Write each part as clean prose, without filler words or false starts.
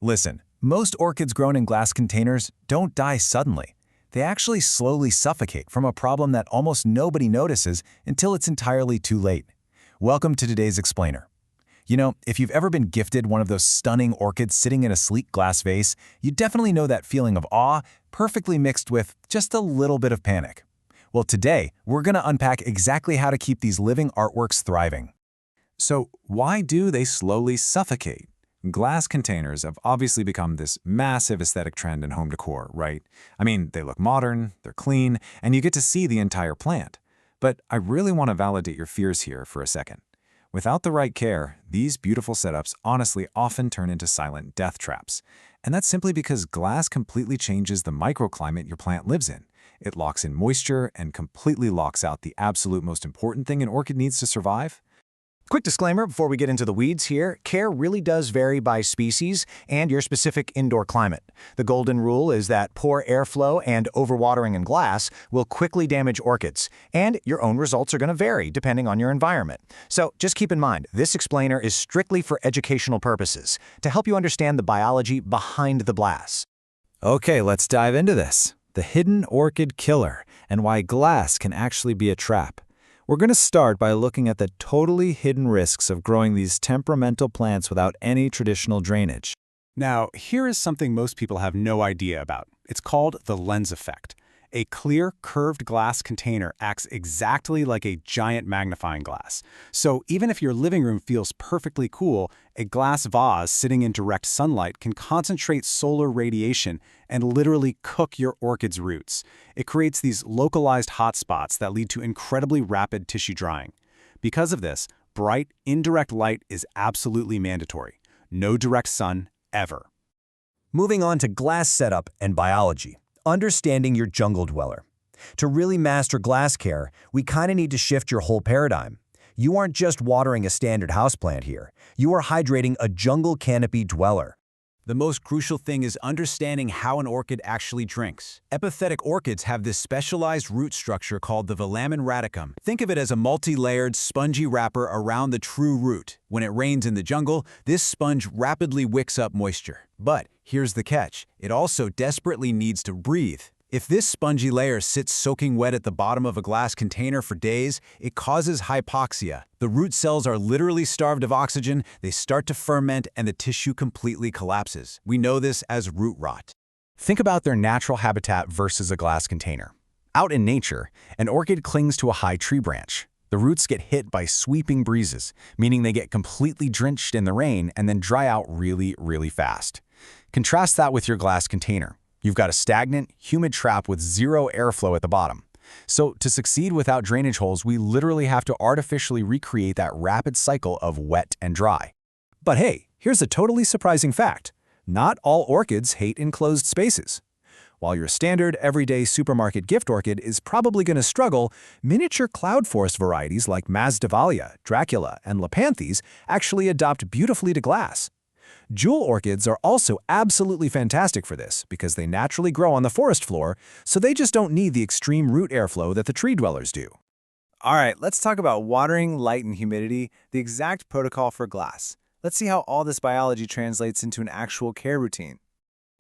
Listen, most orchids grown in glass containers don't die suddenly. They actually slowly suffocate from a problem that almost nobody notices until it's entirely too late. Welcome to today's explainer. You know, if you've ever been gifted one of those stunning orchids sitting in a sleek glass vase, you definitely know that feeling of awe, perfectly mixed with just a little bit of panic. Well, today, we're going to unpack exactly how to keep these living artworks thriving. So, why do they slowly suffocate? Glass containers have obviously become this massive aesthetic trend in home decor, right? I mean, they look modern, they're clean, and you get to see the entire plant. But I really want to validate your fears here for a second. Without the right care, these beautiful setups honestly often turn into silent death traps. And that's simply because glass completely changes the microclimate your plant lives in. It locks in moisture and completely locks out the absolute most important thing an orchid needs to survive. Quick disclaimer before we get into the weeds here, care really does vary by species and your specific indoor climate. The golden rule is that poor airflow and overwatering in glass will quickly damage orchids, and your own results are going to vary depending on your environment. So just keep in mind, this explainer is strictly for educational purposes, to help you understand the biology behind the glass. Okay, let's dive into this. The hidden orchid killer, and why glass can actually be a trap. We're going to start by looking at the totally hidden risks of growing these temperamental plants without any traditional drainage. Now, here is something most people have no idea about. It's called the lens effect. A clear, curved glass container acts exactly like a giant magnifying glass. So even if your living room feels perfectly cool, a glass vase sitting in direct sunlight can concentrate solar radiation and literally cook your orchid's roots. It creates these localized hotspots that lead to incredibly rapid tissue drying. Because of this, bright, indirect light is absolutely mandatory. No direct sun, ever. Moving on to glass setup and biology. Understanding your jungle dweller. To really master glass care, we kind of need to shift your whole paradigm. You aren't just watering a standard houseplant here. You are hydrating a jungle canopy dweller. The most crucial thing is understanding how an orchid actually drinks. Epiphytic orchids have this specialized root structure called the velamen radicum. Think of it as a multi-layered, spongy wrapper around the true root. When it rains in the jungle, this sponge rapidly wicks up moisture. But here's the catch. It also desperately needs to breathe. If this spongy layer sits soaking wet at the bottom of a glass container for days, it causes hypoxia. The root cells are literally starved of oxygen, they start to ferment, and the tissue completely collapses. We know this as root rot. Think about their natural habitat versus a glass container. Out in nature, an orchid clings to a high tree branch. The roots get hit by sweeping breezes, meaning they get completely drenched in the rain and then dry out really, really fast. Contrast that with your glass container. You've got a stagnant, humid trap with zero airflow at the bottom. So to succeed without drainage holes, we literally have to artificially recreate that rapid cycle of wet and dry. But hey, here's a totally surprising fact. Not all orchids hate enclosed spaces. While your standard, everyday supermarket gift orchid is probably going to struggle, miniature cloud forest varieties like Masdevallia, Dracula, and Lepanthes actually adopt beautifully to glass. Jewel orchids are also absolutely fantastic for this because they naturally grow on the forest floor, so they just don't need the extreme root airflow that the tree dwellers do. All right, let's talk about watering, light, and humidity, the exact protocol for glass. Let's see how all this biology translates into an actual care routine.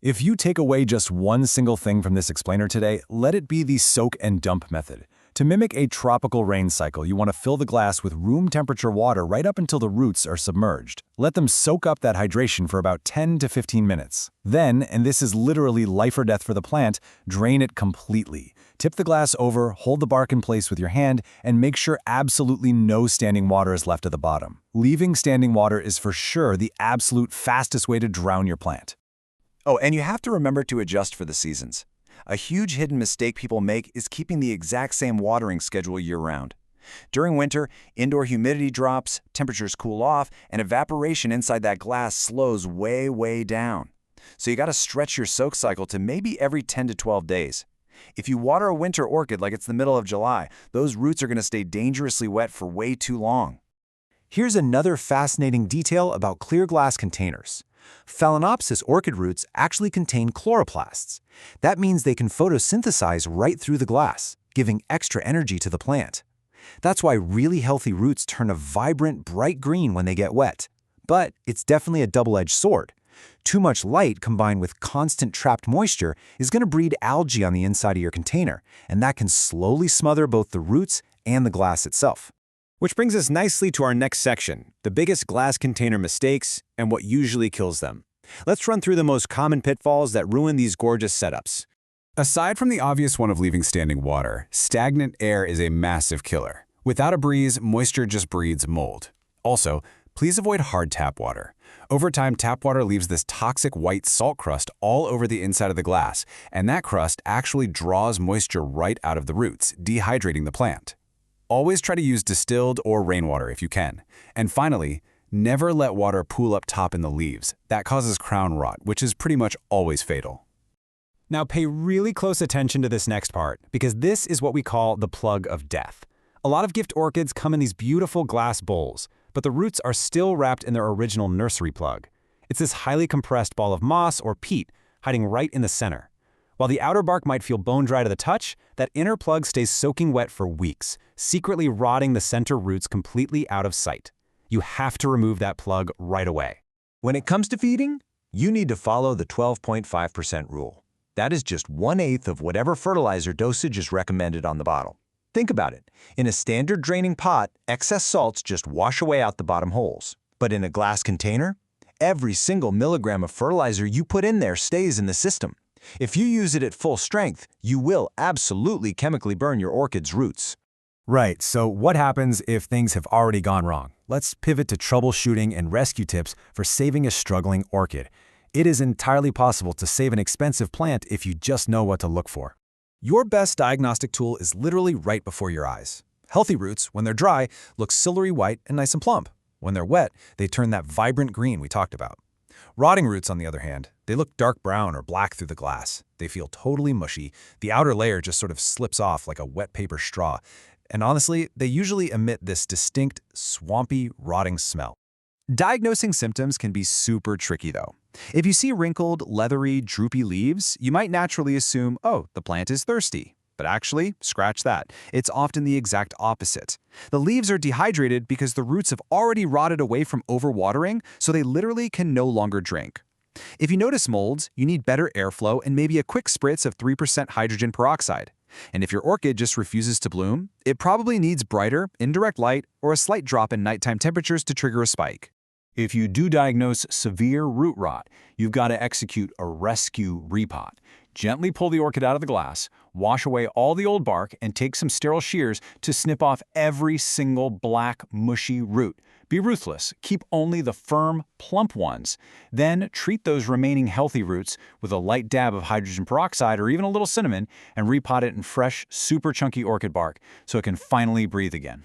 If you take away just one single thing from this explainer today, let it be the soak and dump method. To mimic a tropical rain cycle, you want to fill the glass with room temperature water right up until the roots are submerged. Let them soak up that hydration for about 10 to 15 minutes. Then, and this is literally life or death for the plant, drain it completely. Tip the glass over, hold the bark in place with your hand, and make sure absolutely no standing water is left at the bottom. Leaving standing water is for sure the absolute fastest way to drown your plant. Oh, and you have to remember to adjust for the seasons. A huge hidden mistake people make is keeping the exact same watering schedule year-round. During winter, indoor humidity drops, temperatures cool off, and evaporation inside that glass slows way down. So you got to stretch your soak cycle to maybe every 10 to 12 days. If you water a winter orchid like it's the middle of July, those roots are going to stay dangerously wet for way too long. Here's another fascinating detail about clear glass containers. Phalaenopsis orchid roots actually contain chloroplasts. That means they can photosynthesize right through the glass, giving extra energy to the plant. That's why really healthy roots turn a vibrant, bright green when they get wet. But it's definitely a double-edged sword. Too much light combined with constant trapped moisture is going to breed algae on the inside of your container, and that can slowly smother both the roots and the glass itself. Which brings us nicely to our next section, the biggest glass container mistakes and what usually kills them. Let's run through the most common pitfalls that ruin these gorgeous setups. Aside from the obvious one of leaving standing water, stagnant air is a massive killer. Without a breeze, moisture just breeds mold. Also, please avoid hard tap water. Over time, tap water leaves this toxic white salt crust all over the inside of the glass, and that crust actually draws moisture right out of the roots, dehydrating the plant. Always try to use distilled or rainwater if you can. And finally, never let water pool up top in the leaves. That causes crown rot, which is pretty much always fatal. Now pay really close attention to this next part, because this is what we call the plug of death. A lot of gift orchids come in these beautiful glass bowls, but the roots are still wrapped in their original nursery plug. It's this highly compressed ball of moss or peat hiding right in the center. While the outer bark might feel bone dry to the touch, that inner plug stays soaking wet for weeks, secretly rotting the center roots completely out of sight. You have to remove that plug right away. When it comes to feeding, you need to follow the 12.5% rule. That is just 1/8 of whatever fertilizer dosage is recommended on the bottle. Think about it. In a standard draining pot, excess salts just wash away out the bottom holes. But in a glass container, every single milligram of fertilizer you put in there stays in the system. If you use it at full strength, you will absolutely chemically burn your orchid's roots. Right, so what happens if things have already gone wrong? Let's pivot to troubleshooting and rescue tips for saving a struggling orchid. It is entirely possible to save an expensive plant if you just know what to look for. Your best diagnostic tool is literally right before your eyes. Healthy roots, when they're dry, look silvery white and nice and plump. When they're wet, they turn that vibrant green we talked about. Rotting roots, on the other hand, they look dark brown or black through the glass. They feel totally mushy. The outer layer just sort of slips off like a wet paper straw. And honestly, they usually emit this distinct, swampy, rotting smell. Diagnosing symptoms can be super tricky, though. If you see wrinkled, leathery, droopy leaves, you might naturally assume, oh, the plant is thirsty. But actually, scratch that. It's often the exact opposite. The leaves are dehydrated because the roots have already rotted away from overwatering, so they literally can no longer drink. If you notice molds, you need better airflow and maybe a quick spritz of 3% hydrogen peroxide. And if your orchid just refuses to bloom, it probably needs brighter, indirect light or a slight drop in nighttime temperatures to trigger a spike. If you do diagnose severe root rot, you've got to execute a rescue repot. Gently pull the orchid out of the glass, wash away all the old bark, and take some sterile shears to snip off every single black, mushy root. Be ruthless. Keep only the firm, plump ones. Then treat those remaining healthy roots with a light dab of hydrogen peroxide or even a little cinnamon and repot it in fresh, super chunky orchid bark so it can finally breathe again.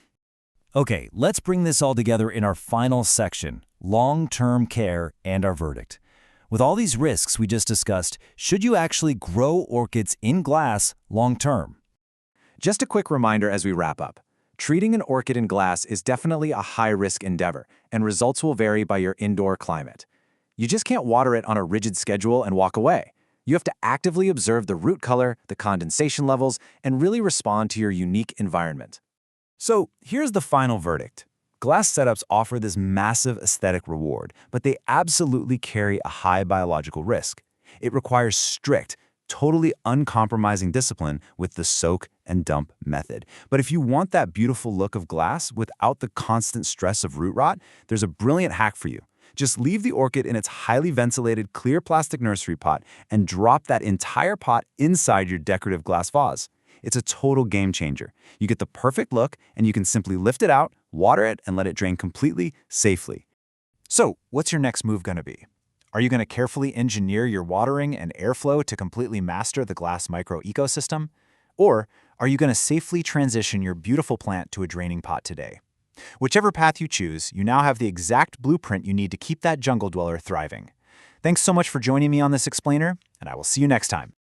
Okay, let's bring this all together in our final section, long-term care and our verdict. With all these risks we just discussed, should you actually grow orchids in glass long-term? Just a quick reminder as we wrap up. Treating an orchid in glass is definitely a high-risk endeavor, and results will vary by your indoor climate. You just can't water it on a rigid schedule and walk away. You have to actively observe the root color, the condensation levels, and really respond to your unique environment. So here's the final verdict. Glass setups offer this massive aesthetic reward, but they absolutely carry a high biological risk. It requires strict, totally uncompromising discipline with the soak and dump method. But if you want that beautiful look of glass without the constant stress of root rot, there's a brilliant hack for you. Just leave the orchid in its highly ventilated clear plastic nursery pot and drop that entire pot inside your decorative glass vase. It's a total game changer. You get the perfect look, and you can simply lift it out, water it, and let it drain completely, safely. So, what's your next move going to be? Are you going to carefully engineer your watering and airflow to completely master the glass micro-ecosystem? Or are you going to safely transition your beautiful plant to a draining pot today? Whichever path you choose, you now have the exact blueprint you need to keep that jungle dweller thriving. Thanks so much for joining me on this explainer, and I will see you next time.